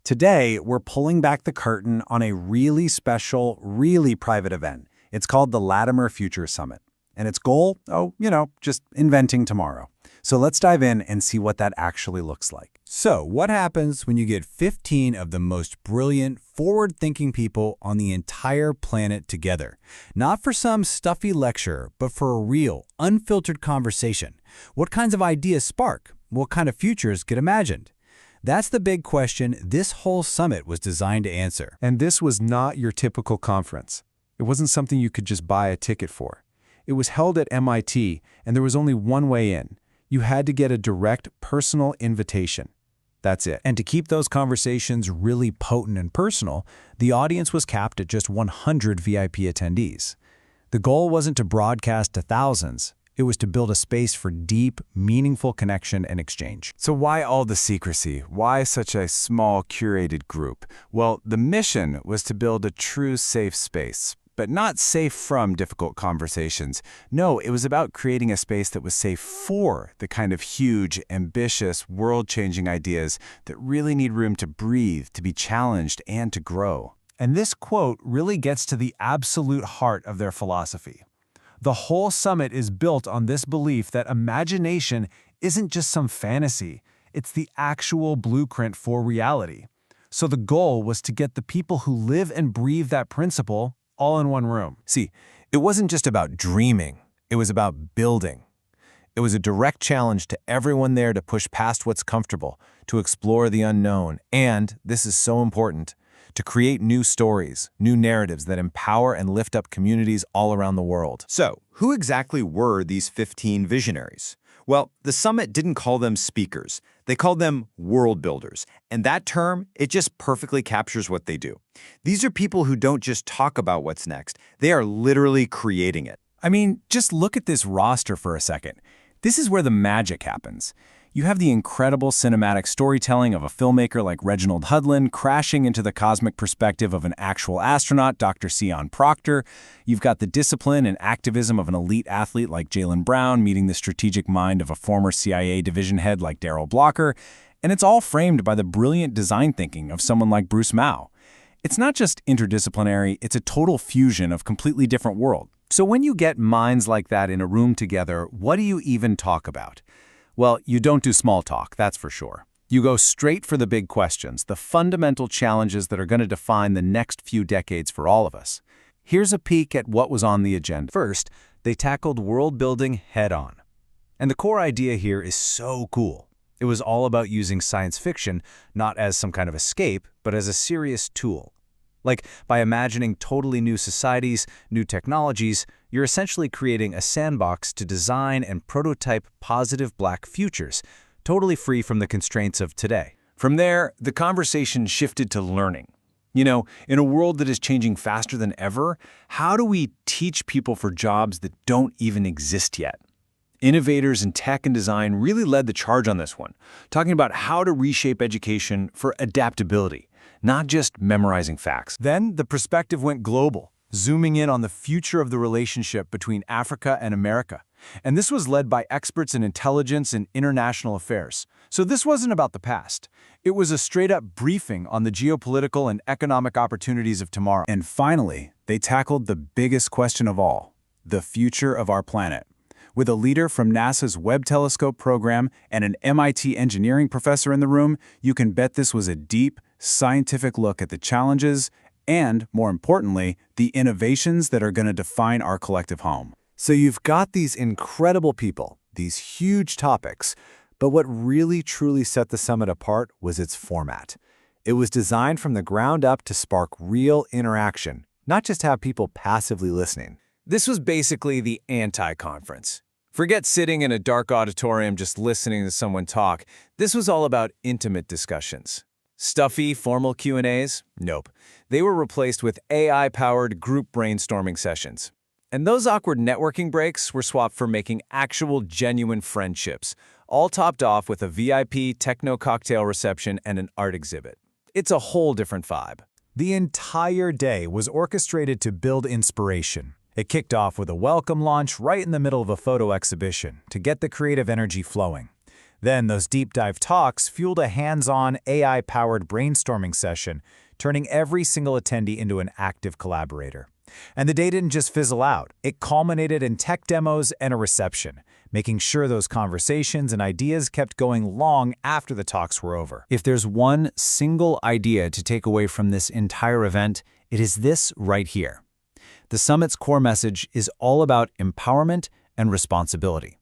Today, we're pulling back the curtain on a really special, really private event. It's called the Latimer Futures Summit. And its goal? Oh, just inventing tomorrow. So let's dive in and see what that actually looks like. So, what happens when you get 15 of the most brilliant, forward-thinking people on the entire planet together? Not for some stuffy lecture, but for a real, unfiltered conversation. What kinds of ideas spark? What kind of futures get imagined? That's the big question this whole summit was designed to answer. And this was not your typical conference. It wasn't something you could just buy a ticket for. It was held at MIT, and there was only one way in. You had to get a direct, personal invitation. That's it. And to keep those conversations really potent and personal, the audience was capped at just 100 VIP attendees. The goal wasn't to broadcast to thousands. It was to build a space for deep, meaningful connection and exchange. So why all the secrecy? Why such a small, curated group? Well, the mission was to build a true safe space, but not safe from difficult conversations. No, it was about creating a space that was safe for the kind of huge, ambitious, world-changing ideas that really need room to breathe, to be challenged, and to grow. And this quote really gets to the absolute heart of their philosophy. The whole summit is built on this belief that imagination isn't just some fantasy, it's the actual blueprint for reality. So the goal was to get the people who live and breathe that principle all in one room. See, it wasn't just about dreaming, it was about building. It was a direct challenge to everyone there to push past what's comfortable, to explore the unknown, and, this is so important, to create new stories, new narratives that empower and lift up communities all around the world. So, who exactly were these 15 visionaries? Well, the summit didn't call them speakers. They called them world builders. And that term, it just perfectly captures what they do. These are people who don't just talk about what's next. They are literally creating it. I mean, just look at this roster for a second. This is where the magic happens. You have the incredible cinematic storytelling of a filmmaker like Reginald Hudlin crashing into the cosmic perspective of an actual astronaut, Dr. Sion Proctor. You've got the discipline and activism of an elite athlete like Jaylen Brown meeting the strategic mind of a former CIA division head like Darrell Blocker. And it's all framed by the brilliant design thinking of someone like Bruce Mau. It's not just interdisciplinary, it's a total fusion of completely different worlds. So when you get minds like that in a room together, what do you even talk about? Well, you don't do small talk, that's for sure. You go straight for the big questions, the fundamental challenges that are going to define the next few decades for all of us. Here's a peek at what was on the agenda. First, they tackled world building head-on. And the core idea here is so cool. It was all about using science fiction, not as some kind of escape, but as a serious tool. Like, by imagining totally new societies, new technologies, you're essentially creating a sandbox to design and prototype positive black futures, totally free from the constraints of today. From there, the conversation shifted to learning. In a world that is changing faster than ever, how do we teach people for jobs that don't even exist yet? Innovators in tech and design really led the charge on this one, talking about how to reshape education for adaptability, not just memorizing facts. Then the perspective went global, zooming in on the future of the relationship between Africa and America. And this was led by experts in intelligence and international affairs. So this wasn't about the past. It was a straight-up briefing on the geopolitical and economic opportunities of tomorrow. And finally, they tackled the biggest question of all, the future of our planet. With a leader from NASA's Webb Telescope program and an MIT engineering professor in the room, you can bet this was a deep, scientific look at the challenges and, more importantly, the innovations that are going to define our collective home. So you've got these incredible people, these huge topics, but what really truly set the summit apart was its format. It was designed from the ground up to spark real interaction, not just have people passively listening. This was basically the anti-conference. Forget sitting in a dark auditorium just listening to someone talk. This was all about intimate discussions. Stuffy, formal Q&As? Nope. They were replaced with AI-powered group brainstorming sessions. And those awkward networking breaks were swapped for making actual, genuine friendships, all topped off with a VIP techno-cocktail reception and an art exhibit. It's a whole different vibe. The entire day was orchestrated to build inspiration. It kicked off with a welcome launch right in the middle of a photo exhibition to get the creative energy flowing. Then those deep dive talks fueled a hands-on AI-powered brainstorming session, turning every single attendee into an active collaborator. And the day didn't just fizzle out. It culminated in tech demos and a reception, making sure those conversations and ideas kept going long after the talks were over. If there's one single idea to take away from this entire event, it is this right here. The summit's core message is all about empowerment and responsibility.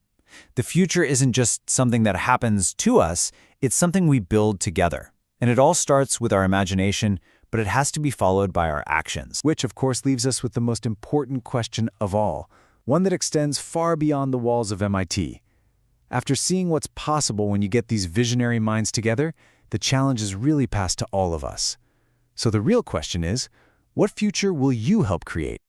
The future isn't just something that happens to us, it's something we build together. And it all starts with our imagination, but it has to be followed by our actions. Which, of course, leaves us with the most important question of all, one that extends far beyond the walls of MIT. After seeing what's possible when you get these visionary minds together, the challenge is really passed to all of us. So the real question is, what future will you help create?